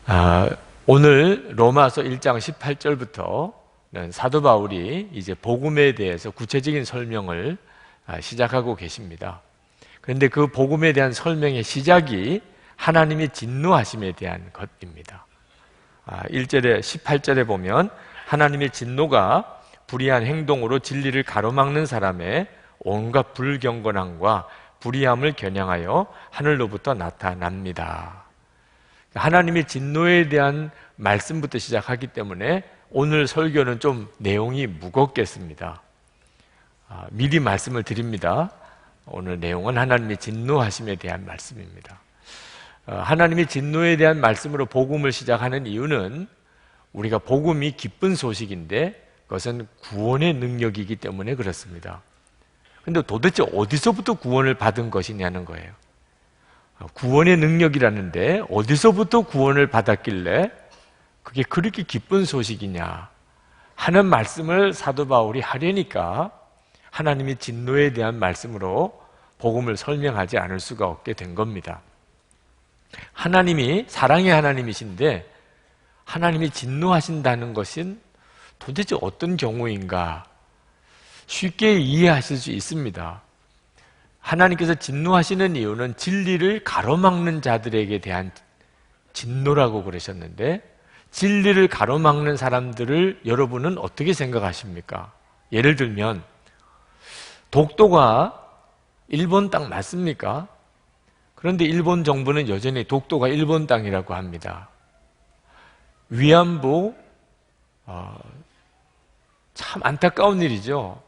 아, 오늘 로마서 1장 18절부터는 사도 바울이 이제 복음에 대해서 구체적인 설명을 시작하고 계십니다. 그런데 그 복음에 대한 설명의 시작이 하나님의 진노하심에 대한 것입니다. 1절에 18절에 보면 하나님의 진노가 불의한 행동으로 진리를 가로막는 사람의 온갖 불경건함과 불의함을 겨냥하여 하늘로부터 나타납니다. 하나님의 진노에 대한 말씀부터 시작하기 때문에 오늘 설교는 좀 내용이 무겁겠습니다. 미리 말씀을 드립니다. 오늘 내용은 하나님의 진노하심에 대한 말씀입니다. 하나님의 진노에 대한 말씀으로 복음을 시작하는 이유는 우리가 복음이 기쁜 소식인데 그것은 구원의 능력이기 때문에 그렇습니다. 그런데 도대체 어디서부터 구원을 받은 것이냐는 거예요. 구원의 능력이라는데 어디서부터 구원을 받았길래 그게 그렇게 기쁜 소식이냐 하는 말씀을 사도 바울이 하려니까 하나님의 진노에 대한 말씀으로 복음을 설명하지 않을 수가 없게 된 겁니다. 하나님이 사랑의 하나님이신데 하나님이 진노하신다는 것은 도대체 어떤 경우인가 쉽게 이해하실 수 있습니다. 하나님께서 진노하시는 이유는 진리를 가로막는 자들에게 대한 진노라고 그러셨는데 진리를 가로막는 사람들을 여러분은 어떻게 생각하십니까? 예를 들면 독도가 일본 땅 맞습니까? 그런데 일본 정부는 여전히 독도가 일본 땅이라고 합니다. 위안부 참 안타까운 일이죠.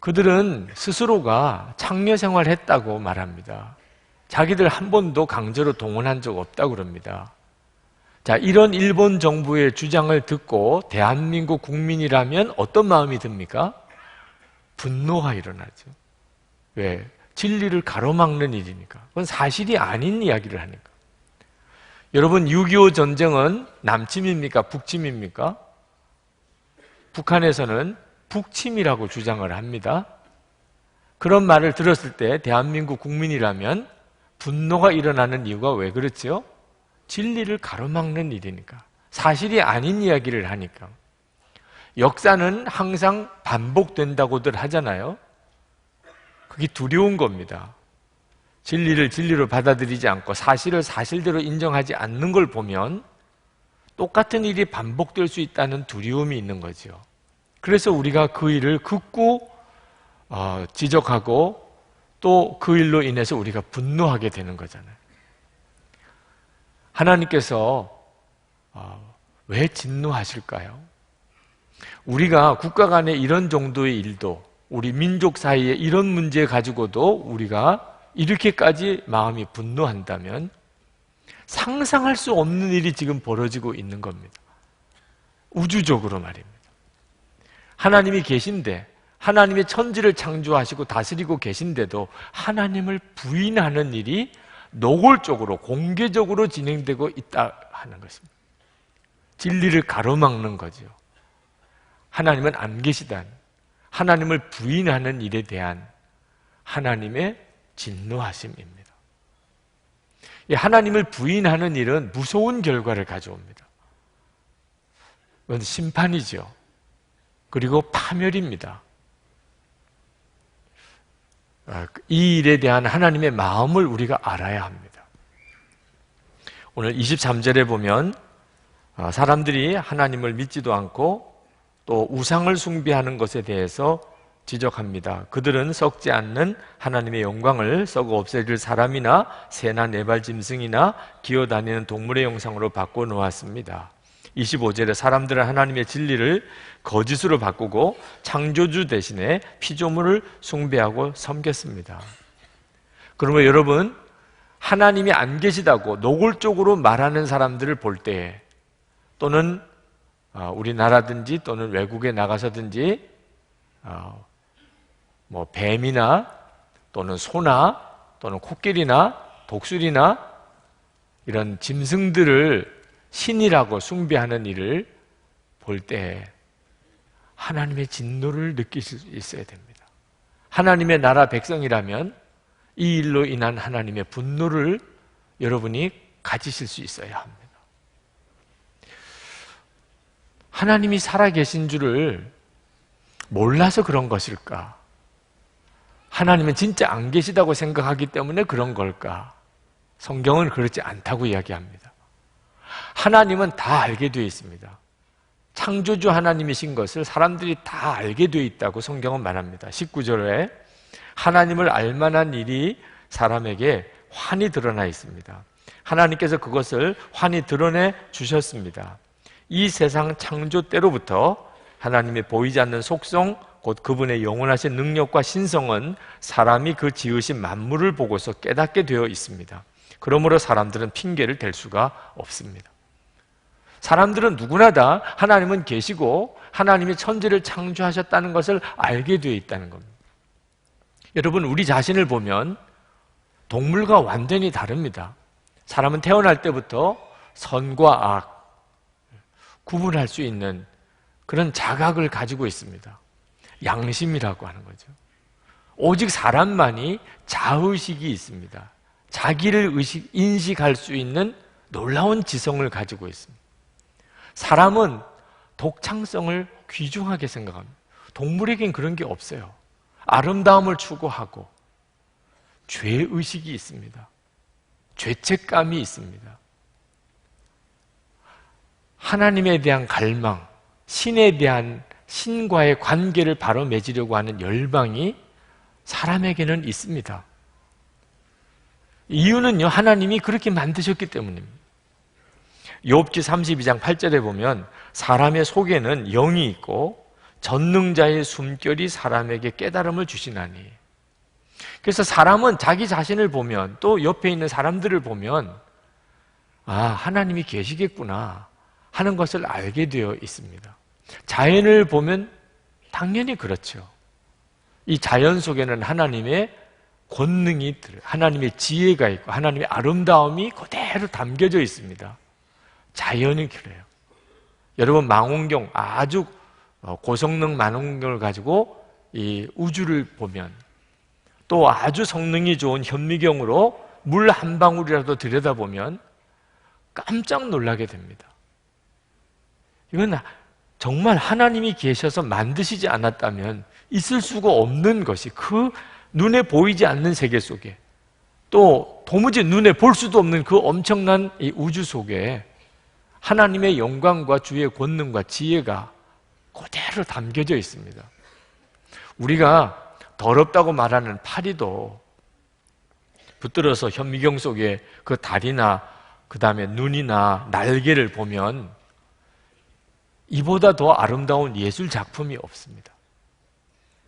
그들은 스스로가 창녀 생활을 했다고 말합니다. 자기들 한 번도 강제로 동원한 적 없다고 그럽니다. 자, 이런 일본 정부의 주장을 듣고 대한민국 국민이라면 어떤 마음이 듭니까? 분노가 일어나죠. 왜? 진리를 가로막는 일이니까. 그건 사실이 아닌 이야기를 하니까. 여러분, 6.25 전쟁은 남침입니까? 북침입니까? 북한에서는 북침이라고 주장을 합니다. 그런 말을 들었을 때 대한민국 국민이라면 분노가 일어나는 이유가 왜 그렇죠? 진리를 가로막는 일이니까. 사실이 아닌 이야기를 하니까. 역사는 항상 반복된다고들 하잖아요. 그게 두려운 겁니다. 진리를 진리로 받아들이지 않고 사실을 사실대로 인정하지 않는 걸 보면 똑같은 일이 반복될 수 있다는 두려움이 있는 거죠. 그래서 우리가 그 일을 극구 지적하고 또 그 일로 인해서 우리가 분노하게 되는 거잖아요. 하나님께서 왜 진노하실까요? 우리가 국가 간에 이런 정도의 일도 우리 민족 사이에 이런 문제 가지고도 우리가 이렇게까지 마음이 분노한다면 상상할 수 없는 일이 지금 벌어지고 있는 겁니다. 우주적으로 말입니다. 하나님이 계신데 하나님의 천지를 창조하시고 다스리고 계신데도 하나님을 부인하는 일이 노골적으로 공개적으로 진행되고 있다 하는 것입니다. 진리를 가로막는 거죠. 하나님은 안 계시다는 하나님을 부인하는 일에 대한 하나님의 진노하심입니다. 이 하나님을 부인하는 일은 무서운 결과를 가져옵니다. 그건 심판이죠. 그리고 파멸입니다. 이 일에 대한 하나님의 마음을 우리가 알아야 합니다. 오늘 23절에 보면 사람들이 하나님을 믿지도 않고 또 우상을 숭배하는 것에 대해서 지적합니다. 그들은 썩지 않는 하나님의 영광을 썩어 없애릴 사람이나 새나 네발 짐승이나 기어다니는 동물의 형상으로 바꿔 놓았습니다. 25절에 사람들은 하나님의 진리를 거짓으로 바꾸고 창조주 대신에 피조물을 숭배하고 섬겼습니다. 그러면 여러분, 하나님이 안 계시다고 노골적으로 말하는 사람들을 볼 때 또는 우리나라든지 또는 외국에 나가서든지 뱀이나 또는 소나 또는 코끼리나 독수리나 이런 짐승들을 신이라고 숭배하는 일을 볼 때 하나님의 진노를 느낄 수 있어야 됩니다. 하나님의 나라 백성이라면 이 일로 인한 하나님의 분노를 여러분이 가지실 수 있어야 합니다. 하나님이 살아계신 줄을 몰라서 그런 것일까? 하나님은 진짜 안 계시다고 생각하기 때문에 그런 걸까? 성경은 그렇지 않다고 이야기합니다. 하나님은 다 알게 되어 있습니다. 창조주 하나님이신 것을 사람들이 다 알게 되어 있다고 성경은 말합니다. 19절에 하나님을 알만한 일이 사람에게 환히 드러나 있습니다. 하나님께서 그것을 환히 드러내 주셨습니다. 이 세상 창조 때로부터 하나님의 보이지 않는 속성, 곧 그분의 영원하신 능력과 신성은 사람이 그 지으신 만물을 보고서 깨닫게 되어 있습니다. 그러므로 사람들은 핑계를 댈 수가 없습니다. 사람들은 누구나 다 하나님은 계시고 하나님이 천지를 창조하셨다는 것을 알게 되어 있다는 겁니다. 여러분, 우리 자신을 보면 동물과 완전히 다릅니다. 사람은 태어날 때부터 선과 악 구분할 수 있는 그런 자각을 가지고 있습니다. 양심이라고 하는 거죠. 오직 사람만이 자의식이 있습니다. 자기를 인식할 수 있는 놀라운 지성을 가지고 있습니다. 사람은 독창성을 귀중하게 생각합니다. 동물에겐 그런 게 없어요. 아름다움을 추구하고 죄의식이 있습니다. 죄책감이 있습니다. 하나님에 대한 갈망, 신에 대한 신과의 관계를 바로 맺으려고 하는 열망이 사람에게는 있습니다. 이유는요, 하나님이 그렇게 만드셨기 때문입니다. 욥기 32장 8절에 보면 사람의 속에는 영이 있고 전능자의 숨결이 사람에게 깨달음을 주시나니. 그래서 사람은 자기 자신을 보면 또 옆에 있는 사람들을 보면 하나님이 계시겠구나 하는 것을 알게 되어 있습니다. 자연을 보면 당연히 그렇죠. 이 자연 속에는 하나님의 권능이, 하나님의 지혜가 있고 하나님의 아름다움이 그대로 담겨져 있습니다. 자연이 그래요. 여러분, 망원경, 아주 고성능 망원경을 가지고 이 우주를 보면, 또 아주 성능이 좋은 현미경으로 물 한 방울이라도 들여다보면 깜짝 놀라게 됩니다. 이건 정말 하나님이 계셔서 만드시지 않았다면 있을 수가 없는 것이, 그 눈에 보이지 않는 세계 속에, 또 도무지 눈에 볼 수도 없는 그 엄청난 이 우주 속에 하나님의 영광과 주의 권능과 지혜가 그대로 담겨져 있습니다. 우리가 더럽다고 말하는 파리도 붙들어서 현미경 속에 그 다리나 그 다음에 눈이나 날개를 보면 이보다 더 아름다운 예술 작품이 없습니다.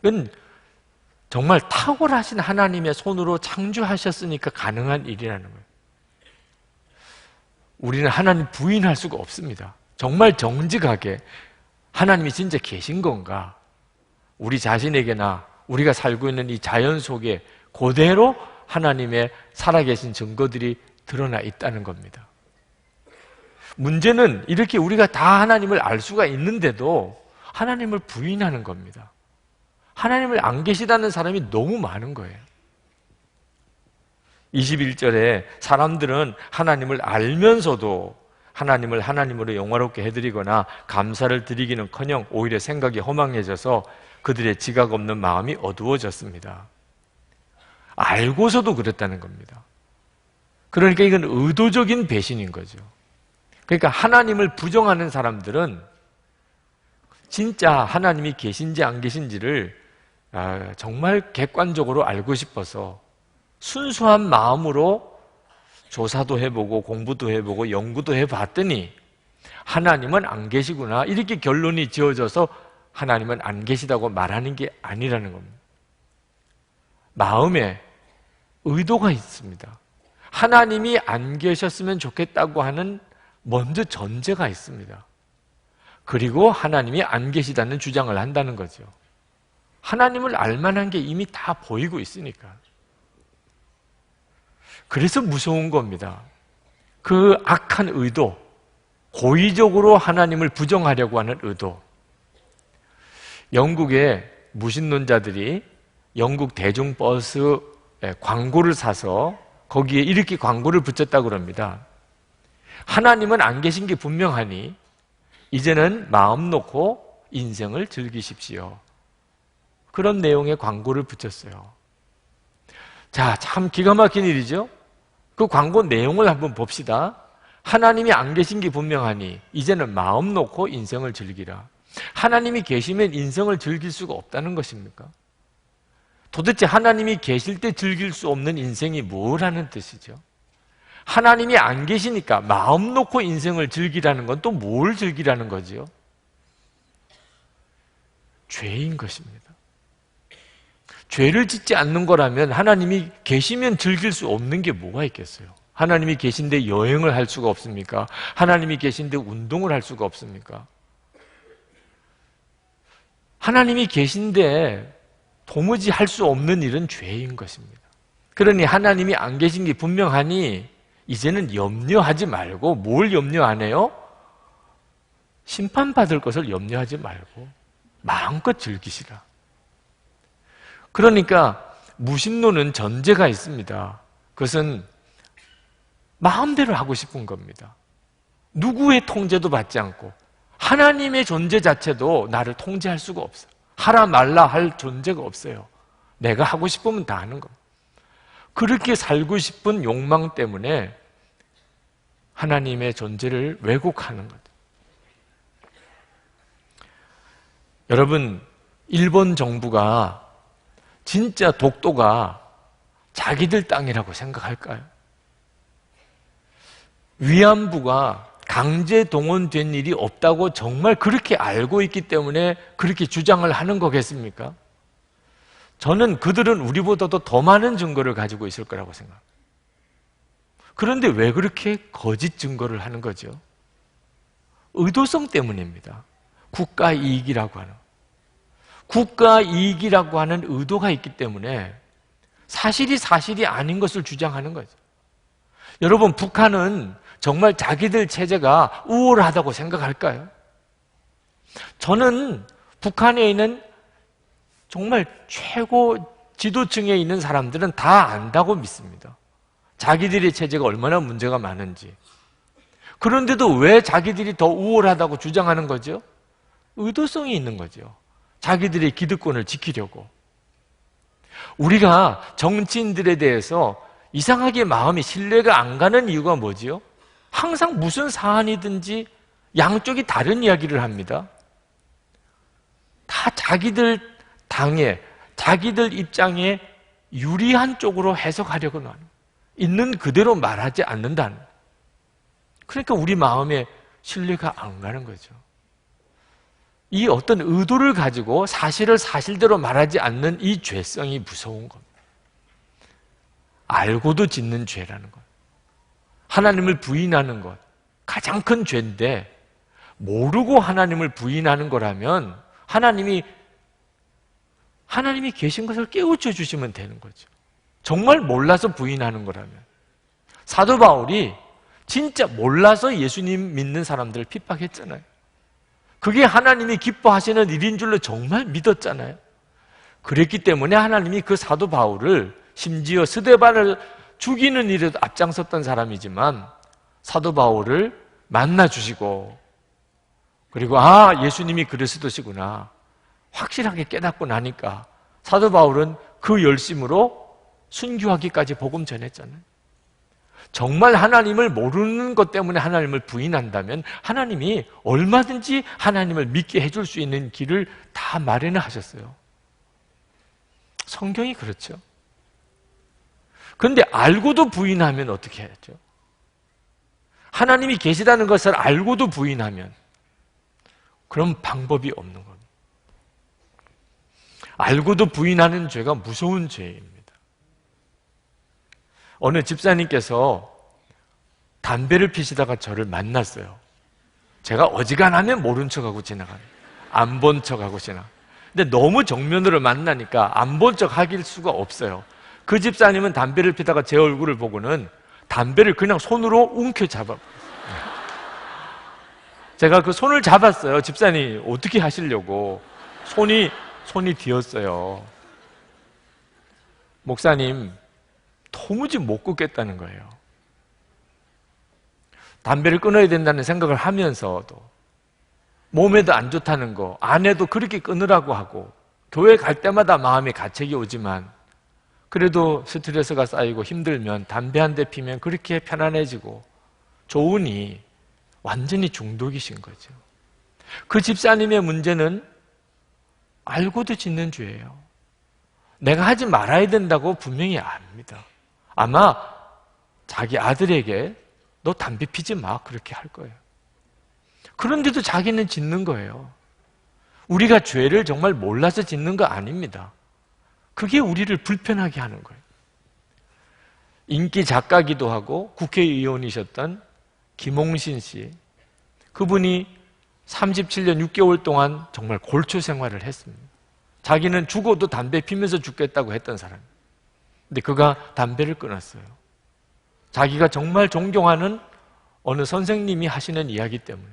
이건 정말 탁월하신 하나님의 손으로 창조하셨으니까 가능한 일이라는 거예요. 우리는 하나님 부인할 수가 없습니다. 정말 정직하게 하나님이 진짜 계신 건가? 우리 자신에게나 우리가 살고 있는 이 자연 속에 그대로 하나님의 살아계신 증거들이 드러나 있다는 겁니다. 문제는 이렇게 우리가 다 하나님을 알 수가 있는데도 하나님을 부인하는 겁니다. 하나님을 안 계시다는 사람이 너무 많은 거예요. 21절에 사람들은 하나님을 알면서도 하나님을 하나님으로 영화롭게 해드리거나 감사를 드리기는커녕 오히려 생각이 허망해져서 그들의 지각 없는 마음이 어두워졌습니다. 알고서도 그랬다는 겁니다. 그러니까 이건 의도적인 배신인 거죠. 그러니까 하나님을 부정하는 사람들은 진짜 하나님이 계신지 안 계신지를 정말 객관적으로 알고 싶어서 순수한 마음으로 조사도 해보고 공부도 해보고 연구도 해봤더니 하나님은 안 계시구나, 이렇게 결론이 지어져서 하나님은 안 계시다고 말하는 게 아니라는 겁니다. 마음에 의도가 있습니다. 하나님이 안 계셨으면 좋겠다고 하는 먼저 전제가 있습니다. 그리고 하나님이 안 계시다는 주장을 한다는 거죠. 하나님을 알만한 게 이미 다 보이고 있으니까. 그래서 무서운 겁니다. 그 악한 의도, 고의적으로 하나님을 부정하려고 하는 의도. 영국의 무신론자들이 영국 대중버스 광고를 사서 거기에 이렇게 광고를 붙였다고 합니다. 하나님은 안 계신 게 분명하니 이제는 마음 놓고 인생을 즐기십시오. 그런 내용의 광고를 붙였어요. 자, 참 기가 막힌 일이죠? 그 광고 내용을 한번 봅시다. 하나님이 안 계신 게 분명하니 이제는 마음 놓고 인생을 즐기라. 하나님이 계시면 인생을 즐길 수가 없다는 것입니까? 도대체 하나님이 계실 때 즐길 수 없는 인생이 뭐라는 뜻이죠? 하나님이 안 계시니까 마음 놓고 인생을 즐기라는 건 또 뭘 즐기라는 거지요? 죄인 것입니다. 죄를 짓지 않는 거라면 하나님이 계시면 즐길 수 없는 게 뭐가 있겠어요? 하나님이 계신데 여행을 할 수가 없습니까? 하나님이 계신데 운동을 할 수가 없습니까? 하나님이 계신데 도무지 할 수 없는 일은 죄인 것입니다. 그러니 하나님이 안 계신 게 분명하니 이제는 염려하지 말고, 뭘 염려 안 해요? 심판받을 것을 염려하지 말고 마음껏 즐기시라. 그러니까 무신론은 전제가 있습니다. 그것은 마음대로 하고 싶은 겁니다. 누구의 통제도 받지 않고 하나님의 존재 자체도 나를 통제할 수가 없어요. 하라 말라 할 존재가 없어요. 내가 하고 싶으면 다 하는 겁니다. 그렇게 살고 싶은 욕망 때문에 하나님의 존재를 왜곡하는 거죠. 여러분, 일본 정부가 진짜 독도가 자기들 땅이라고 생각할까요? 위안부가 강제 동원된 일이 없다고 정말 그렇게 알고 있기 때문에 그렇게 주장을 하는 거겠습니까? 저는 그들은 우리보다도 더 많은 증거를 가지고 있을 거라고 생각합니다. 그런데 왜 그렇게 거짓 증거를 하는 거죠? 의도성 때문입니다. 국가 이익이라고 하는. 국가 이익이라고 하는 의도가 있기 때문에 사실이 아닌 것을 주장하는 거죠. 여러분, 북한은 정말 자기들 체제가 우월하다고 생각할까요? 저는 북한에 있는 정말 최고 지도층에 있는 사람들은 다 안다고 믿습니다. 자기들의 체제가 얼마나 문제가 많은지. 그런데도 왜 자기들이 더 우월하다고 주장하는 거죠? 의도성이 있는 거죠. 자기들의 기득권을 지키려고. 우리가 정치인들에 대해서 이상하게 마음이 신뢰가 안 가는 이유가 뭐지요? 항상 무슨 사안이든지 양쪽이 다른 이야기를 합니다. 다 자기들 당에, 자기들 입장에 유리한 쪽으로 해석하려고 하는, 있는 그대로 말하지 않는다는. 그러니까 우리 마음에 신뢰가 안 가는 거죠. 이 어떤 의도를 가지고 사실을 사실대로 말하지 않는 이 죄성이 무서운 겁니다. 알고도 짓는 죄라는 것. 하나님을 부인하는 것. 가장 큰 죄인데 모르고 하나님을 부인하는 거라면 하나님이 계신 것을 깨우쳐 주시면 되는 거죠. 정말 몰라서 부인하는 거라면. 사도 바울이 진짜 몰라서 예수님 믿는 사람들을 핍박했잖아요. 그게 하나님이 기뻐하시는 일인 줄로 정말 믿었잖아요. 그랬기 때문에 하나님이 그 사도 바울을, 심지어 스데반을 죽이는 일에도 앞장섰던 사람이지만 사도 바울을 만나주시고, 그리고 예수님이 그리스도시구나 확실하게 깨닫고 나니까 사도 바울은 그 열심으로 순교하기까지 복음 전했잖아요. 정말 하나님을 모르는 것 때문에 하나님을 부인한다면 하나님이 얼마든지 하나님을 믿게 해줄 수 있는 길을 다 마련을 하셨어요. 성경이 그렇죠. 그런데 알고도 부인하면 어떻게 해야죠? 하나님이 계시다는 것을 알고도 부인하면 그런 방법이 없는 겁니다. 알고도 부인하는 죄가 무서운 죄입니다. 어느 집사님께서 담배를 피시다가 저를 만났어요. 제가 어지간하면 모른 척하고 지나가는, 안 본 척하고 지나. 근데 너무 정면으로 만나니까 안 본 척 하길 수가 없어요. 그 집사님은 담배를 피다가 제 얼굴을 보고는 담배를 그냥 손으로 움켜잡아. 제가 그 손을 잡았어요. 집사님 어떻게 하시려고. 손이 뒤었어요. 목사님, 도무지 못 끊겠다는 거예요. 담배를 끊어야 된다는 생각을 하면서도 몸에도 안 좋다는 거, 아내도 그렇게 끊으라고 하고, 교회 갈 때마다 마음에 가책이 오지만, 그래도 스트레스가 쌓이고 힘들면 담배 한 대 피면 그렇게 편안해지고 좋으니 완전히 중독이신 거죠. 그 집사님의 문제는 알고도 짓는 죄예요. 내가 하지 말아야 된다고 분명히 압니다. 아마 자기 아들에게 너 담배 피지 마 그렇게 할 거예요. 그런데도 자기는 짓는 거예요. 우리가 죄를 정말 몰라서 짓는 거 아닙니다. 그게 우리를 불편하게 하는 거예요. 인기 작가기도 하고 국회의원이셨던 김홍신 씨, 그분이 37년 6개월 동안 정말 골초 생활을 했습니다. 자기는 죽어도 담배 피면서 죽겠다고 했던 사람. 근데 그가 담배를 끊었어요. 자기가 정말 존경하는 어느 선생님이 하시는 이야기 때문에.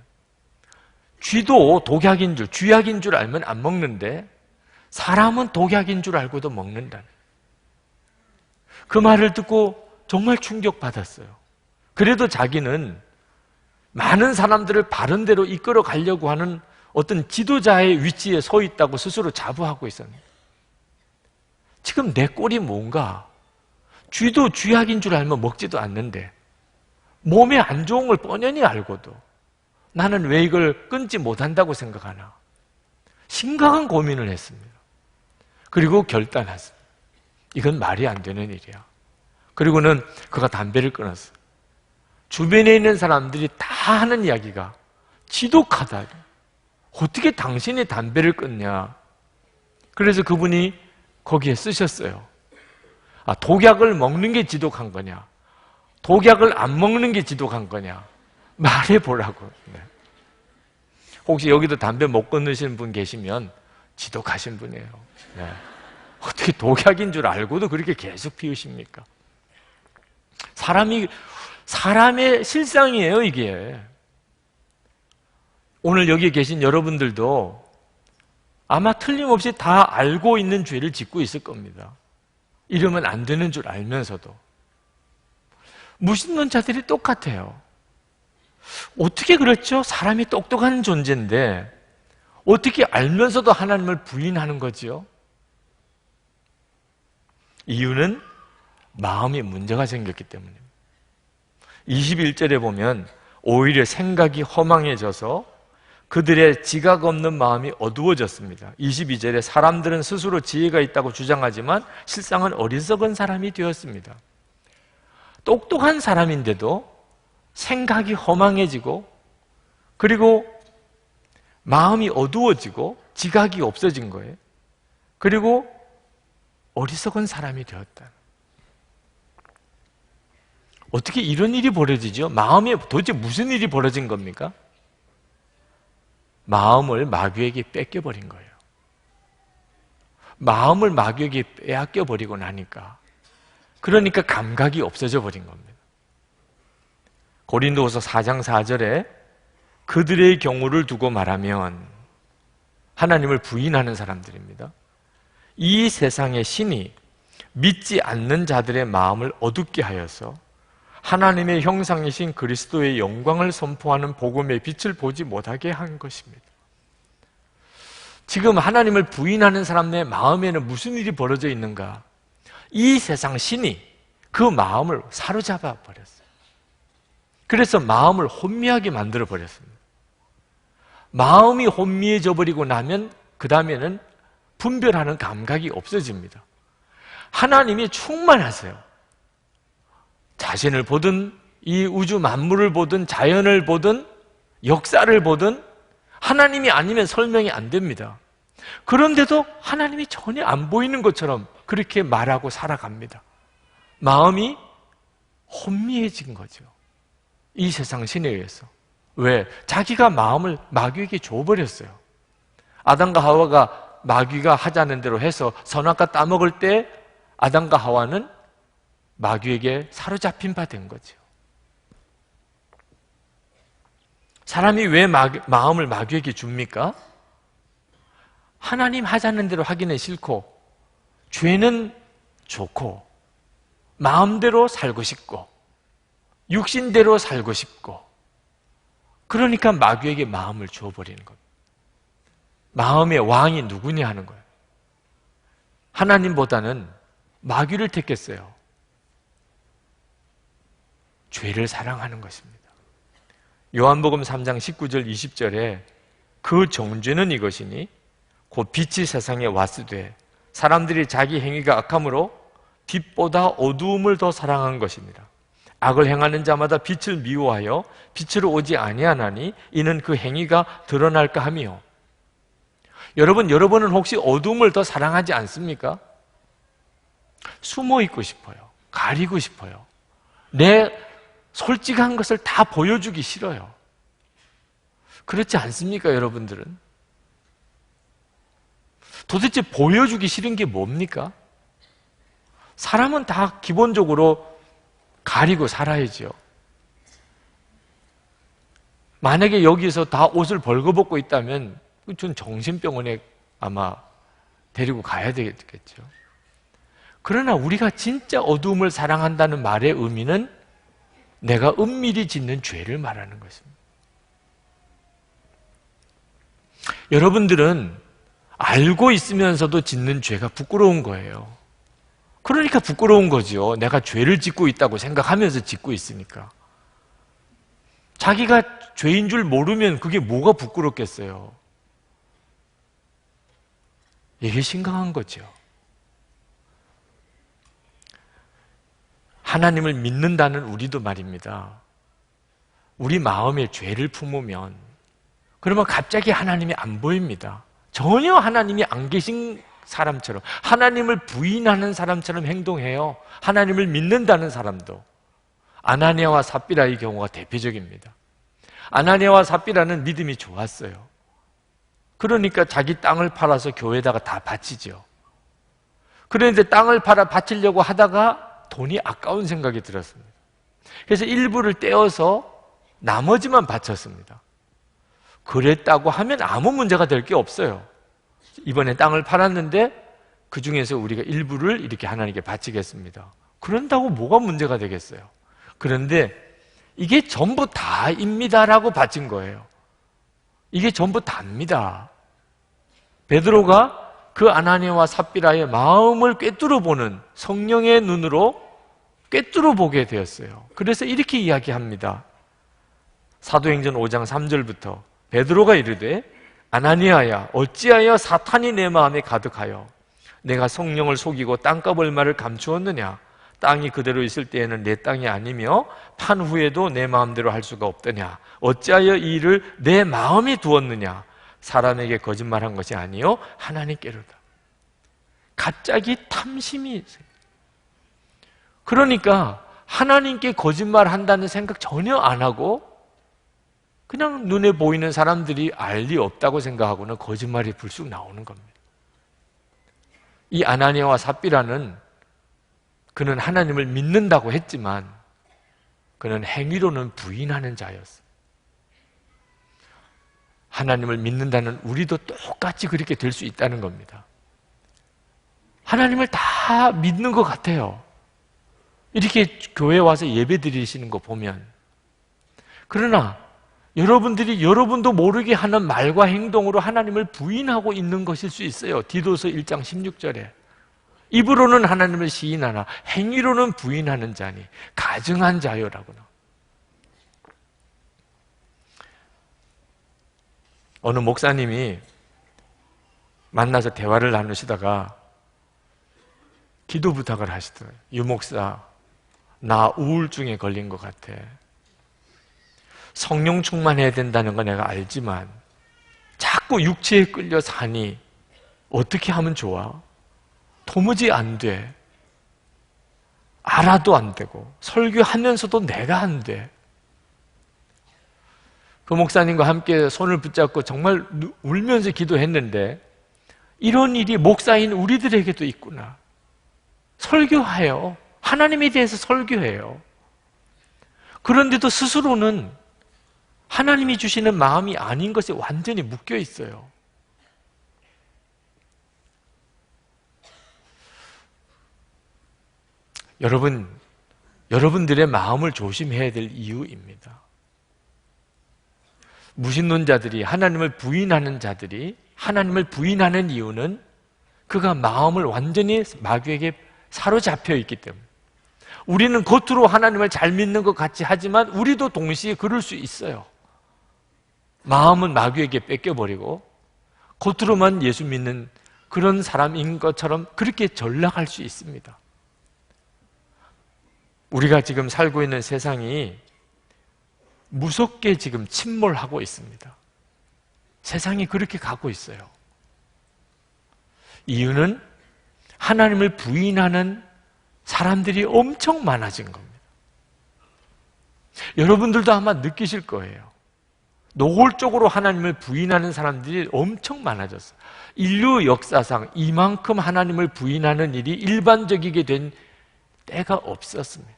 쥐도 독약인 줄, 쥐약인 줄 알면 안 먹는데 사람은 독약인 줄 알고도 먹는다. 그 말을 듣고 정말 충격받았어요. 그래도 자기는 많은 사람들을 바른 대로 이끌어 가려고 하는 어떤 지도자의 위치에 서 있다고 스스로 자부하고 있었는데, 지금 내 꼴이 뭔가, 쥐도 쥐약인 줄 알면 먹지도 않는데 몸에 안 좋은 걸 뻔연히 알고도 나는 왜 이걸 끊지 못한다고 생각하나, 심각한 고민을 했습니다. 그리고 결단했습니다. 이건 말이 안 되는 일이야. 그리고는 그가 담배를 끊었어요. 주변에 있는 사람들이 다 하는 이야기가 지독하다. 어떻게 당신이 담배를 끊냐. 그래서 그분이 거기에 쓰셨어요. 독약을 먹는 게 지독한 거냐, 독약을 안 먹는 게 지독한 거냐, 말해보라고. 네. 혹시 여기도 담배 못 끊으시는 분 계시면 지독하신 분이에요. 네. 어떻게 독약인 줄 알고도 그렇게 계속 피우십니까? 사람의 실상이에요, 이게. 오늘 여기 계신 여러분들도 아마 틀림없이 다 알고 있는 죄를 짓고 있을 겁니다. 이러면 안 되는 줄 알면서도. 무신론자들이 똑같아요. 어떻게 그렇죠? 사람이 똑똑한 존재인데 어떻게 알면서도 하나님을 부인하는 거지요? 이유는 마음에 문제가 생겼기 때문입니다. 21절에 보면 오히려 생각이 허망해져서 그들의 지각 없는 마음이 어두워졌습니다. 22절에 사람들은 스스로 지혜가 있다고 주장하지만 실상은 어리석은 사람이 되었습니다. 똑똑한 사람인데도 생각이 허망해지고, 그리고 마음이 어두워지고 지각이 없어진 거예요. 그리고 어리석은 사람이 되었다. 어떻게 이런 일이 벌어지죠? 마음에 도대체 무슨 일이 벌어진 겁니까? 마음을 마귀에게 뺏겨버린 거예요. 마음을 마귀에게 빼앗겨버리고 나니까, 그러니까 감각이 없어져 버린 겁니다. 고린도후서 4장 4절에 그들의 경우를 두고 말하면 하나님을 부인하는 사람들입니다. 이 세상의 신이 믿지 않는 자들의 마음을 어둡게 하여서 하나님의 형상이신 그리스도의 영광을 선포하는 복음의 빛을 보지 못하게 한 것입니다. 지금 하나님을 부인하는 사람의 마음에는 무슨 일이 벌어져 있는가? 이 세상 신이 그 마음을 사로잡아 버렸어요. 그래서 마음을 혼미하게 만들어 버렸습니다. 마음이 혼미해져 버리고 나면 그 다음에는 분별하는 감각이 없어집니다. 하나님이 충만하세요. 자신을 보든 이 우주 만물을 보든 자연을 보든 역사를 보든 하나님이 아니면 설명이 안 됩니다. 그런데도 하나님이 전혀 안 보이는 것처럼 그렇게 말하고 살아갑니다. 마음이 혼미해진 거죠. 이 세상 신에 의해서. 왜? 자기가 마음을 마귀에게 줘버렸어요. 아담과 하와가 마귀가 하자는 대로 해서 선악과 따먹을 때 아담과 하와는 마귀에게 사로잡힌 바 된 거죠. 사람이 왜 마음을 마귀에게 줍니까? 하나님 하자는 대로 하기는 싫고, 죄는 좋고, 마음대로 살고 싶고, 육신대로 살고 싶고, 그러니까 마귀에게 마음을 주어버리는 겁니다. 마음의 왕이 누구냐 하는 거예요. 하나님보다는 마귀를 택했어요. 죄를 사랑하는 것입니다. 요한복음 3장 19절 20절에 그 정죄는 이것이니 곧 빛이 세상에 왔으되 사람들이 자기 행위가 악함으로 빛보다 어두움을 더 사랑한 것입니다. 악을 행하는 자마다 빛을 미워하여 빛으로 오지 아니하나니 이는 그 행위가 드러날까 하며. 여러분은 혹시 어두움을 더 사랑하지 않습니까? 숨어 있고 싶어요. 가리고 싶어요. 내 솔직한 것을 다 보여주기 싫어요. 그렇지 않습니까, 여러분들은? 도대체 보여주기 싫은 게 뭡니까? 사람은 다 기본적으로 가리고 살아야죠. 만약에 여기서 다 옷을 벌거벗고 있다면 전 정신병원에 아마 데리고 가야 되겠죠. 그러나 우리가 진짜 어두움을 사랑한다는 말의 의미는 내가 은밀히 짓는 죄를 말하는 것입니다. 여러분들은 알고 있으면서도 짓는 죄가 부끄러운 거예요. 그러니까 부끄러운 거죠. 내가 죄를 짓고 있다고 생각하면서 짓고 있으니까. 자기가 죄인 줄 모르면 그게 뭐가 부끄럽겠어요. 이게 심각한 거죠. 하나님을 믿는다는 우리도 말입니다. 우리 마음에 죄를 품으면 그러면 갑자기 하나님이 안 보입니다. 전혀 하나님이 안 계신 사람처럼, 하나님을 부인하는 사람처럼 행동해요. 하나님을 믿는다는 사람도. 아나니아와 삽비라의 경우가 대표적입니다. 아나니아와 삽비라는 믿음이 좋았어요. 그러니까 자기 땅을 팔아서 교회에다가 다 바치죠. 그런데 땅을 팔아 바치려고 하다가 돈이 아까운 생각이 들었습니다. 그래서 일부를 떼어서 나머지만 바쳤습니다. 그랬다고 하면 아무 문제가 될 게 없어요. 이번에 땅을 팔았는데 그 중에서 우리가 일부를 이렇게 하나님께 바치겠습니다. 그런다고 뭐가 문제가 되겠어요? 그런데 이게 전부 다입니다라고 바친 거예요. 이게 전부 다입니다. 베드로가 그 아나니아와 삽비라의 마음을 꿰뚫어 보는 성령의 눈으로 꿰뚫어 보게 되었어요. 그래서 이렇게 이야기합니다. 사도행전 5장 3절부터 베드로가 이르되 아나니아야 어찌하여 사탄이 내 마음에 가득하여 내가 성령을 속이고 땅값 얼마를 감추었느냐. 땅이 그대로 있을 때에는 내 땅이 아니며 판 후에도 내 마음대로 할 수가 없더냐. 어찌하여 이 일을 내 마음에 두었느냐. 사람에게 거짓말한 것이 아니요 하나님께로다. 갑자기 탐심이 있어요. 그러니까 하나님께 거짓말한다는 생각 전혀 안 하고 그냥 눈에 보이는 사람들이 알 리 없다고 생각하고는 거짓말이 불쑥 나오는 겁니다. 이 아나니아와 삽비라는 그는 하나님을 믿는다고 했지만 그는 행위로는 부인하는 자였어요. 하나님을 믿는다는 우리도 똑같이 그렇게 될 수 있다는 겁니다. 하나님을 다 믿는 것 같아요. 이렇게 교회에 와서 예배 드리시는 거 보면. 그러나 여러분도 모르게 하는 말과 행동으로 하나님을 부인하고 있는 것일 수 있어요. 디도서 1장 16절에 입으로는 하나님을 시인하나 행위로는 부인하는 자니 가증한 자요라고나. 어느 목사님이 만나서 대화를 나누시다가 기도 부탁을 하시더라고요. 유 목사, 나 우울증에 걸린 것 같아. 성령 충만해야 된다는 거 내가 알지만 자꾸 육체에 끌려 사니 어떻게 하면 좋아? 도무지 안 돼. 알아도 안 되고 설교하면서도 내가 안 돼. 그 목사님과 함께 손을 붙잡고 정말 울면서 기도했는데 이런 일이 목사인 우리들에게도 있구나. 설교해요. 하나님에 대해서 설교해요. 그런데도 스스로는 하나님이 주시는 마음이 아닌 것에 완전히 묶여 있어요. 여러분들의 마음을 조심해야 될 이유입니다. 무신론자들이, 하나님을 부인하는 자들이 하나님을 부인하는 이유는 그가 마음을 완전히 마귀에게 사로잡혀 있기 때문에. 우리는 겉으로 하나님을 잘 믿는 것 같이 하지만 우리도 동시에 그럴 수 있어요. 마음은 마귀에게 뺏겨버리고 겉으로만 예수 믿는 그런 사람인 것처럼 그렇게 전락할 수 있습니다. 우리가 지금 살고 있는 세상이 무섭게 지금 침몰하고 있습니다. 세상이 그렇게 가고 있어요. 이유는 하나님을 부인하는 사람들이 엄청 많아진 겁니다. 여러분들도 아마 느끼실 거예요. 노골적으로 하나님을 부인하는 사람들이 엄청 많아졌어요. 인류 역사상 이만큼 하나님을 부인하는 일이 일반적이게 된 때가 없었습니다.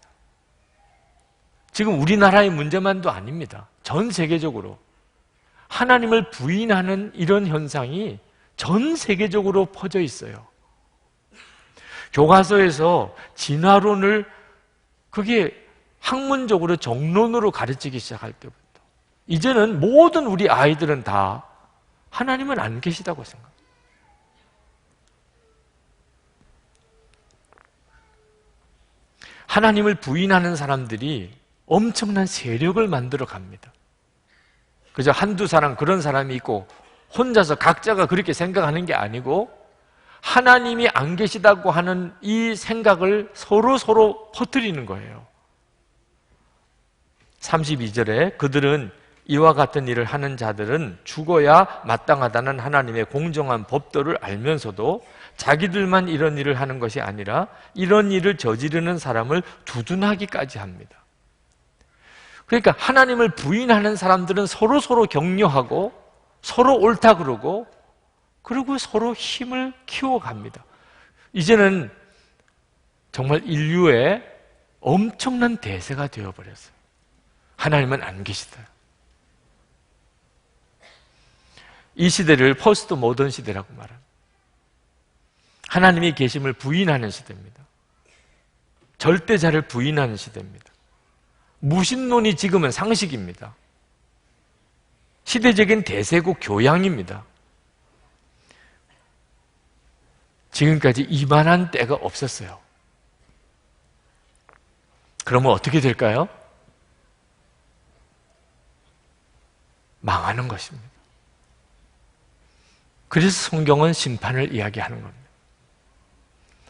지금 우리나라의 문제만도 아닙니다. 전 세계적으로 하나님을 부인하는 이런 현상이 전 세계적으로 퍼져 있어요. 교과서에서 진화론을 그게 학문적으로 정론으로 가르치기 시작할 때부터 이제는 모든 우리 아이들은 다 하나님은 안 계시다고 생각합니다. 하나님을 부인하는 사람들이 엄청난 세력을 만들어 갑니다. 그저 한두 사람 그런 사람이 있고 혼자서 각자가 그렇게 생각하는 게 아니고 하나님이 안 계시다고 하는 이 생각을 서로 퍼뜨리는 거예요. 32절에 그들은 이와 같은 일을 하는 자들은 죽어야 마땅하다는 하나님의 공정한 법도를 알면서도 자기들만 이런 일을 하는 것이 아니라 이런 일을 저지르는 사람을 두둔하기까지 합니다. 그러니까 하나님을 부인하는 사람들은 서로 격려하고 서로 옳다 그러고 그리고 서로 힘을 키워갑니다. 이제는 정말 인류의 엄청난 대세가 되어버렸어요. 하나님은 안 계시다. 이 시대를 포스트 모던 시대라고 말합니다. 하나님이 계심을 부인하는 시대입니다. 절대자를 부인하는 시대입니다. 무신론이 지금은 상식입니다. 시대적인 대세고 교양입니다. 지금까지 이만한 때가 없었어요. 그러면 어떻게 될까요? 망하는 것입니다. 그래서 성경은 심판을 이야기하는 겁니다.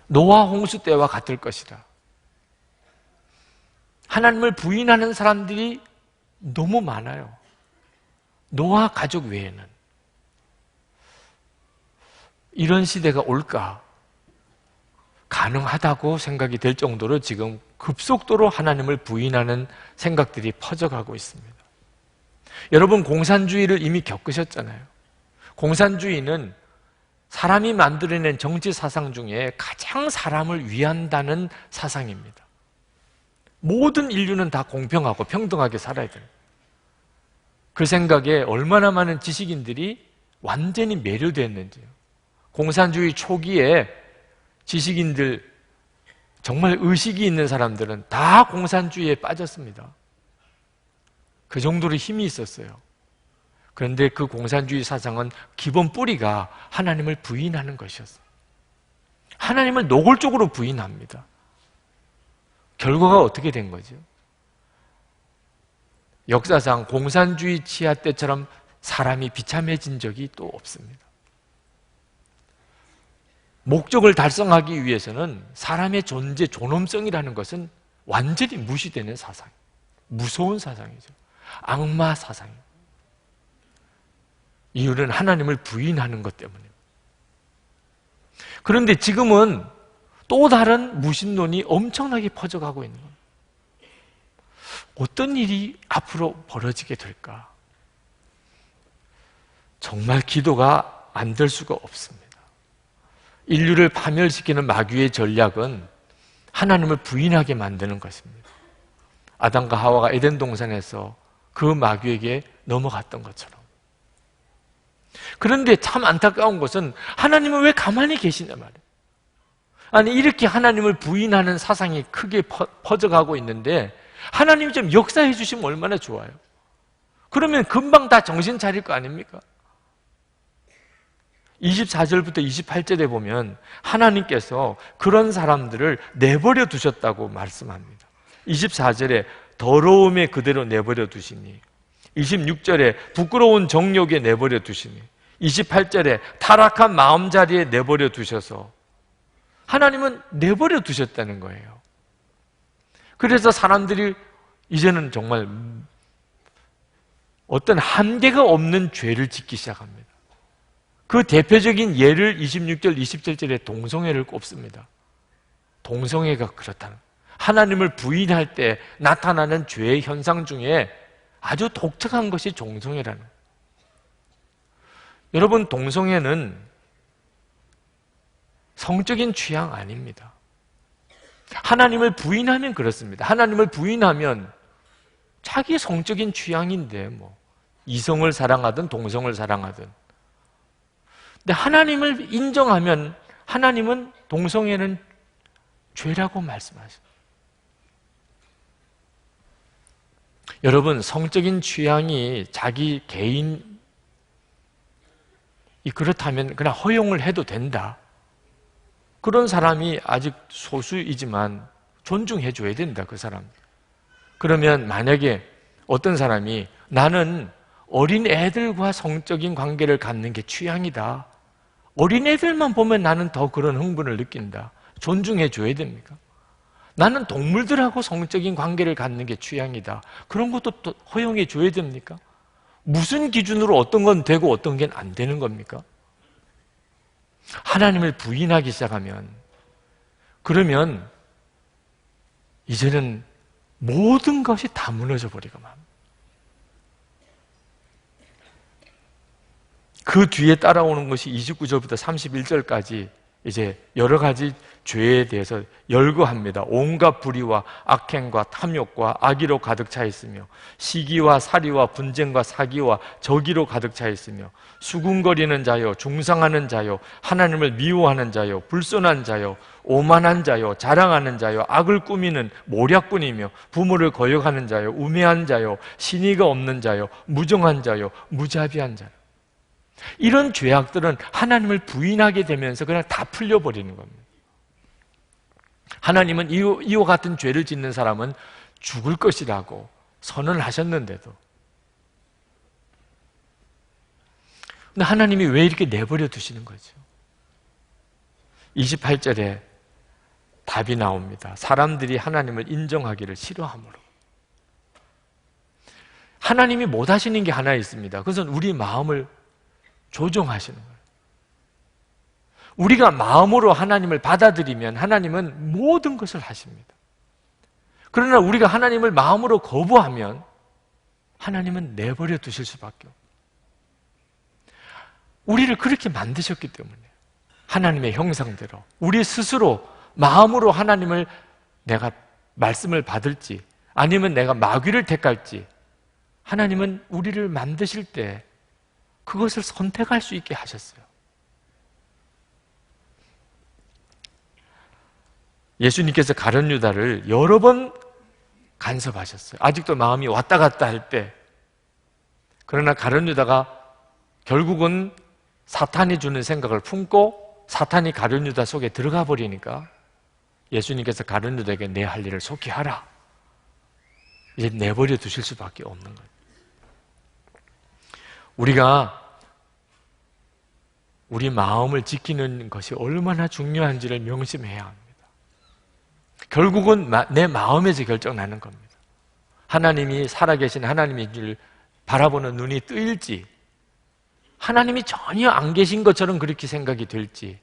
노아 홍수 때와 같을 것이다. 하나님을 부인하는 사람들이 너무 많아요. 노아 가족 외에는. 이런 시대가 올까? 가능하다고 생각이 될 정도로 지금 급속도로 하나님을 부인하는 생각들이 퍼져가고 있습니다. 여러분, 공산주의를 이미 겪으셨잖아요. 공산주의는 사람이 만들어낸 정치 사상 중에 가장 사람을 위한다는 사상입니다. 모든 인류는 다 공평하고 평등하게 살아야 됩니다. 그 생각에 얼마나 많은 지식인들이 완전히 매료됐는지요. 공산주의 초기에 지식인들, 정말 의식이 있는 사람들은 다 공산주의에 빠졌습니다. 그 정도로 힘이 있었어요. 그런데 그 공산주의 사상은 기본 뿌리가 하나님을 부인하는 것이었어요. 하나님을 노골적으로 부인합니다. 결과가 어떻게 된 거죠? 역사상 공산주의 치하 때처럼 사람이 비참해진 적이 또 없습니다. 목적을 달성하기 위해서는 사람의 존재, 존엄성이라는 것은 완전히 무시되는 사상, 무서운 사상이죠. 악마 사상입니다. 이유는 하나님을 부인하는 것 때문입니다. 그런데 지금은 또 다른 무신론이 엄청나게 퍼져가고 있는 겁니다. 어떤 일이 앞으로 벌어지게 될까? 정말 기도가 안 될 수가 없습니다. 인류를 파멸시키는 마귀의 전략은 하나님을 부인하게 만드는 것입니다. 아담과 하와가 에덴 동산에서 그 마귀에게 넘어갔던 것처럼. 그런데 참 안타까운 것은 하나님은 왜 가만히 계시냐 말이에요. 아니, 이렇게 하나님을 부인하는 사상이 크게 퍼져가고 있는데 하나님이 좀 역사해 주시면 얼마나 좋아요. 그러면 금방 다 정신 차릴 거 아닙니까? 24절부터 28절에 보면 하나님께서 그런 사람들을 내버려 두셨다고 말씀합니다. 24절에 더러움에 그대로 내버려 두시니, 26절에 부끄러운 정욕에 내버려 두시니, 28절에 타락한 마음자리에 내버려 두셔서 하나님은 내버려 두셨다는 거예요. 그래서 사람들이 이제는 정말 어떤 한계가 없는 죄를 짓기 시작합니다. 그 대표적인 예를 26절, 27절에 동성애를 꼽습니다. 동성애가 그렇다는, 하나님을 부인할 때 나타나는 죄의 현상 중에 아주 독특한 것이 동성애라는 거예요. 여러분, 동성애는 성적인 취향 아닙니다. 하나님을 부인하면 그렇습니다. 하나님을 부인하면 자기 성적인 취향인데 이성을 사랑하든 동성을 사랑하든. 근데 하나님을 인정하면 하나님은 동성애는 죄라고 말씀하십니다. 여러분, 성적인 취향이 자기 개인이 그렇다면 그냥 허용을 해도 된다. 그런 사람이 아직 소수이지만 존중해 줘야 된다, 그 사람. 그러면 만약에 어떤 사람이 나는 어린 애들과 성적인 관계를 갖는 게 취향이다. 어린 애들만 보면 나는 더 그런 흥분을 느낀다. 존중해 줘야 됩니까? 나는 동물들하고 성적인 관계를 갖는 게 취향이다. 그런 것도 또 허용해 줘야 됩니까? 무슨 기준으로 어떤 건 되고 어떤 게 안 되는 겁니까? 하나님을 부인하기 시작하면, 그러면 이제는 모든 것이 다 무너져 버리고 맙니다. 그 뒤에 따라오는 것이 29절부터 31절까지 이제 여러 가지 죄에 대해서 열거합니다. 온갖 불의와 악행과 탐욕과 악의로 가득 차 있으며, 시기와 살이와 분쟁과 사기와 저기로 가득 차 있으며, 수군거리는 자요, 중상하는 자요, 하나님을 미워하는 자요, 불손한 자요, 오만한 자요, 자랑하는 자요, 악을 꾸미는 모략꾼이며, 부모를 거역하는 자요, 우매한 자요, 신의가 없는 자요, 무정한 자요, 무자비한 자요. 이런 죄악들은 하나님을 부인하게 되면서 그냥 다 풀려버리는 겁니다. 하나님은 이와 같은 죄를 짓는 사람은 죽을 것이라고 선언하셨는데도, 근데 하나님이 왜 이렇게 내버려 두시는 거죠? 28절에 답이 나옵니다. 사람들이 하나님을 인정하기를 싫어함으로. 하나님이 못 하시는 게 하나 있습니다. 그것은 우리 마음을 조정하시는 거예요. 우리가 마음으로 하나님을 받아들이면 하나님은 모든 것을 하십니다. 그러나 우리가 하나님을 마음으로 거부하면 하나님은 내버려 두실 수밖에 없어요. 우리를 그렇게 만드셨기 때문에, 하나님의 형상대로 우리 스스로 마음으로 하나님을, 내가 말씀을 받을지 아니면 내가 마귀를 택할지, 하나님은 우리를 만드실 때 그것을 선택할 수 있게 하셨어요. 예수님께서 가룟 유다를 여러 번 간섭하셨어요. 아직도 마음이 왔다 갔다 할 때. 그러나 가룟 유다가 결국은 사탄이 주는 생각을 품고 사탄이 가룟 유다 속에 들어가 버리니까 예수님께서 가룟 유다에게 내 할 일을 속히 하라. 이제 내버려 두실 수밖에 없는 거예요. 우리가 우리 마음을 지키는 것이 얼마나 중요한지를 명심해야 합니다. 결국은 내 마음에서 결정나는 겁니다. 하나님이 살아계신 하나님의 길 바라보는 눈이 뜨일지, 하나님이 전혀 안 계신 것처럼 그렇게 생각이 될지,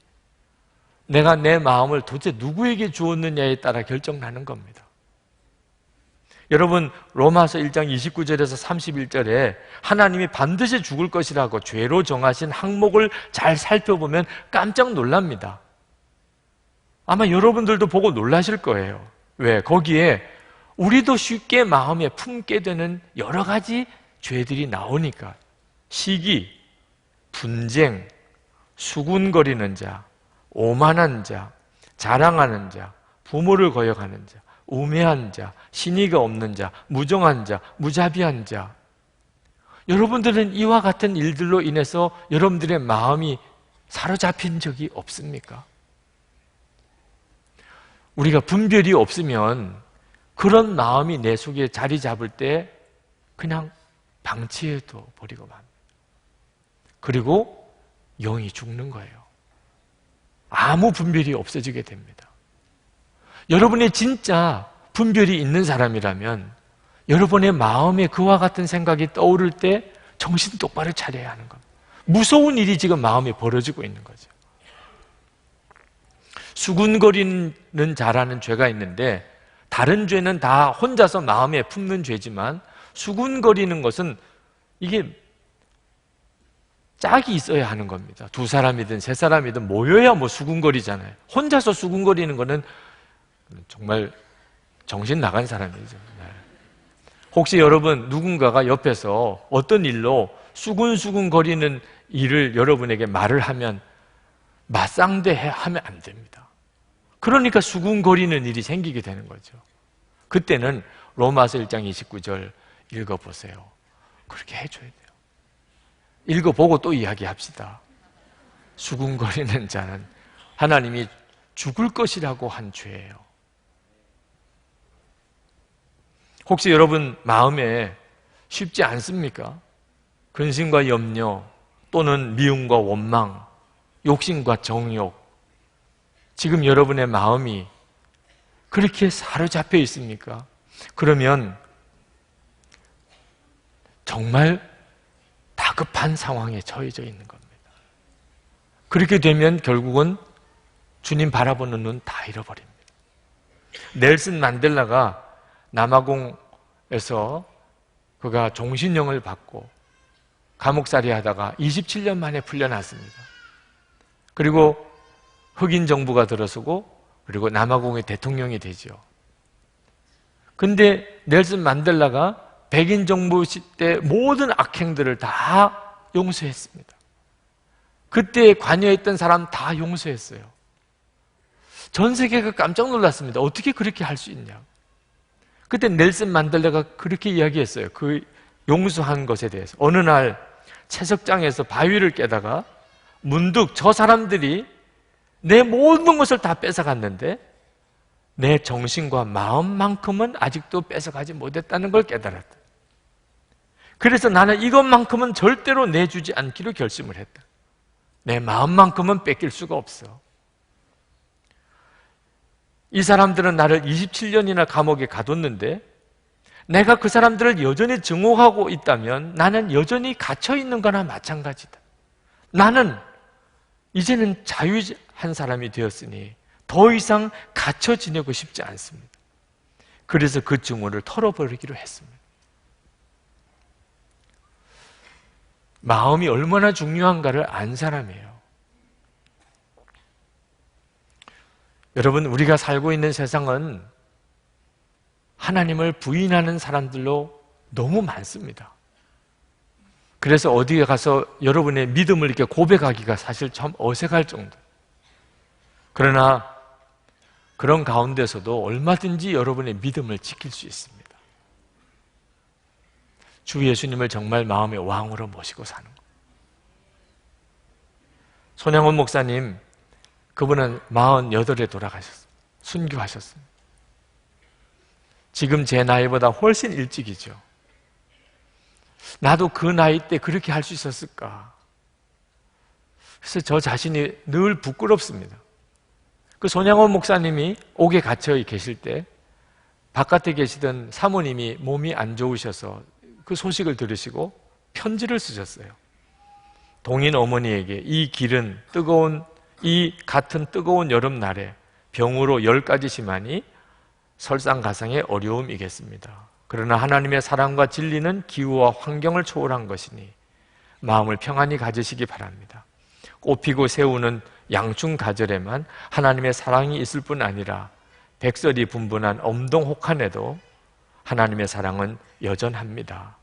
내가 내 마음을 도대체 누구에게 주었느냐에 따라 결정나는 겁니다. 여러분, 로마서 1장 29절에서 31절에 하나님이 반드시 죽을 것이라고 죄로 정하신 항목을 잘 살펴보면 깜짝 놀랍니다. 아마 여러분들도 보고 놀라실 거예요. 왜? 거기에 우리도 쉽게 마음에 품게 되는 여러 가지 죄들이 나오니까. 시기, 분쟁, 수군거리는 자, 오만한 자, 자랑하는 자, 부모를 거역하는 자, 우매한 자, 신의가 없는 자, 무정한 자, 무자비한 자. 여러분들은 이와 같은 일들로 인해서 여러분들의 마음이 사로잡힌 적이 없습니까? 우리가 분별이 없으면 그런 마음이 내 속에 자리 잡을 때 그냥 방치해도 버리고 맙니다. 그리고 영이 죽는 거예요. 아무 분별이 없어지게 됩니다. 여러분이 진짜 분별이 있는 사람이라면 여러분의 마음에 그와 같은 생각이 떠오를 때 정신 똑바로 차려야 하는 겁니다. 무서운 일이 지금 마음에 벌어지고 있는 거죠. 수군거리는 자라는 죄가 있는데 다른 죄는 다 혼자서 마음에 품는 죄지만 수군거리는 것은 이게 짝이 있어야 하는 겁니다. 두 사람이든 세 사람이든 모여야 뭐 수군거리잖아요. 혼자서 수군거리는 거는 정말 정신 나간 사람이죠. 네. 혹시 여러분 누군가가 옆에서 어떤 일로 수군수군거리는 일을 여러분에게 말을 하면 맞상대하면 안 됩니다. 그러니까 수군거리는 일이 생기게 되는 거죠. 그때는 로마서 1장 29절 읽어보세요. 그렇게 해줘야 돼요. 읽어보고 또 이야기합시다. 수군거리는 자는 하나님이 죽을 것이라고 한 죄예요. 혹시 여러분 마음에 쉽지 않습니까? 근심과 염려 또는 미움과 원망, 욕심과 정욕, 지금 여러분의 마음이 그렇게 사로잡혀 있습니까? 그러면 정말 다급한 상황에 처해져 있는 겁니다. 그렇게 되면 결국은 주님 바라보는 눈 다 잃어버립니다. 넬슨 만델라가 남아공에서 그가 종신형을 받고 감옥살이 하다가 27년 만에 풀려났습니다. 그리고 흑인 정부가 들어서고 그리고 남아공의 대통령이 되죠. 근데 넬슨 만델라가 백인 정부 때 모든 악행들을 다 용서했습니다. 그때 관여했던 사람 다 용서했어요. 전 세계가 깜짝 놀랐습니다. 어떻게 그렇게 할 수 있냐. 그때 넬슨 만델라가 그렇게 이야기했어요. 그 용서한 것에 대해서. 어느 날 채석장에서 바위를 깨다가 문득 저 사람들이 내 모든 것을 다 뺏어갔는데 내 정신과 마음만큼은 아직도 뺏어가지 못했다는 걸 깨달았다. 그래서 나는 이것만큼은 절대로 내주지 않기로 결심을 했다. 내 마음만큼은 뺏길 수가 없어. 이 사람들은 나를 27년이나 감옥에 가뒀는데 내가 그 사람들을 여전히 증오하고 있다면 나는 여전히 갇혀있는 거나 마찬가지다. 나는 이제는 자유한 사람이 되었으니 더 이상 갇혀 지내고 싶지 않습니다. 그래서 그 증오를 털어버리기로 했습니다. 마음이 얼마나 중요한가를 안 사람이에요. 여러분, 우리가 살고 있는 세상은 하나님을 부인하는 사람들로 너무 많습니다. 그래서 어디에 가서 여러분의 믿음을 이렇게 고백하기가 사실 참 어색할 정도. 그러나 그런 가운데서도 얼마든지 여러분의 믿음을 지킬 수 있습니다. 주 예수님을 정말 마음의 왕으로 모시고 사는 것. 손양원 목사님, 그분은 48에 돌아가셨습니다. 순교하셨습니다. 지금 제 나이보다 훨씬 일찍이죠. 나도 그 나이 때 그렇게 할 수 있었을까? 그래서 저 자신이 늘 부끄럽습니다. 그 손양원 목사님이 옥에 갇혀 계실 때 바깥에 계시던 사모님이 몸이 안 좋으셔서 그 소식을 들으시고 편지를 쓰셨어요. 동인 어머니에게 이 같은 뜨거운 여름날에 병으로 10가지 심하니 설상가상의 어려움이겠습니다. 그러나 하나님의 사랑과 진리는 기후와 환경을 초월한 것이니 마음을 평안히 가지시기 바랍니다. 꽃피고 새우는 양충가절에만 하나님의 사랑이 있을 뿐 아니라 백설이 분분한 엄동 혹한에도 하나님의 사랑은 여전합니다.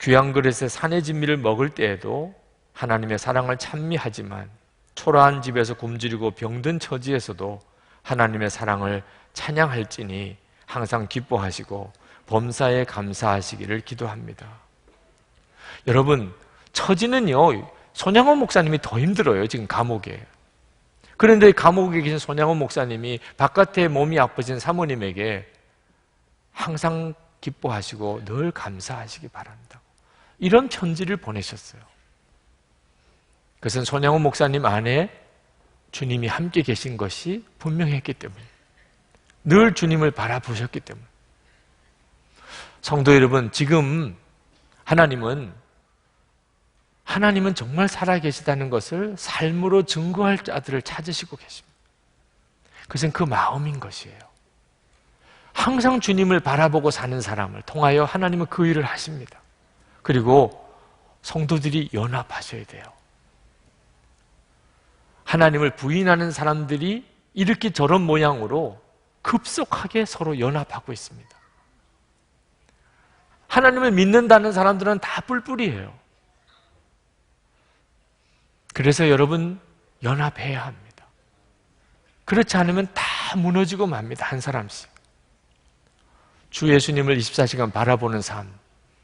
귀한 그릇에 산의 진미를 먹을 때에도 하나님의 사랑을 찬미하지만 초라한 집에서 굶주리고 병든 처지에서도 하나님의 사랑을 찬양할지니 항상 기뻐하시고 범사에 감사하시기를 기도합니다. 여러분, 처지는요, 손양원 목사님이 더 힘들어요. 지금 감옥에. 그런데 감옥에 계신 손양원 목사님이 바깥에 몸이 아프신 사모님에게 항상 기뻐하시고 늘 감사하시기 바란다고 이런 편지를 보내셨어요. 그것은 손양원 목사님 안에 주님이 함께 계신 것이 분명했기 때문에, 늘 주님을 바라보셨기 때문에. 성도 여러분, 지금 하나님은 정말 살아계시다는 것을 삶으로 증거할 자들을 찾으시고 계십니다. 그것은 그 마음인 것이에요. 항상 주님을 바라보고 사는 사람을 통하여 하나님은 그 일을 하십니다. 그리고 성도들이 연합하셔야 돼요. 하나님을 부인하는 사람들이 이렇게 저런 모양으로 급속하게 서로 연합하고 있습니다. 하나님을 믿는다는 사람들은 다 뿔뿔이에요. 그래서 여러분, 연합해야 합니다. 그렇지 않으면 다 무너지고 맙니다. 한 사람씩. 주 예수님을 24시간 바라보는 삶,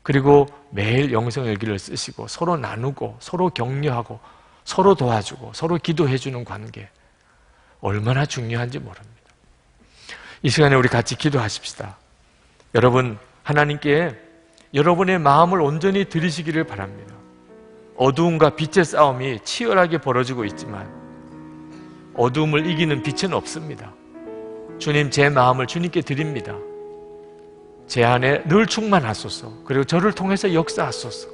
그리고 매일 영성일기를 쓰시고 서로 나누고 서로 격려하고 서로 도와주고 서로 기도해주는 관계, 얼마나 중요한지 모릅니다. 이 시간에 우리 같이 기도하십시다. 여러분, 하나님께 여러분의 마음을 온전히 드리시기를 바랍니다. 어두움과 빛의 싸움이 치열하게 벌어지고 있지만 어두움을 이기는 빛은 없습니다. 주님, 제 마음을 주님께 드립니다. 제 안에 늘 충만하소서. 그리고 저를 통해서 역사하소서.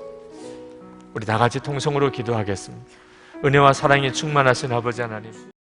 우리 다 같이 통성으로 기도하겠습니다. 은혜와 사랑이 충만하신 아버지 하나님,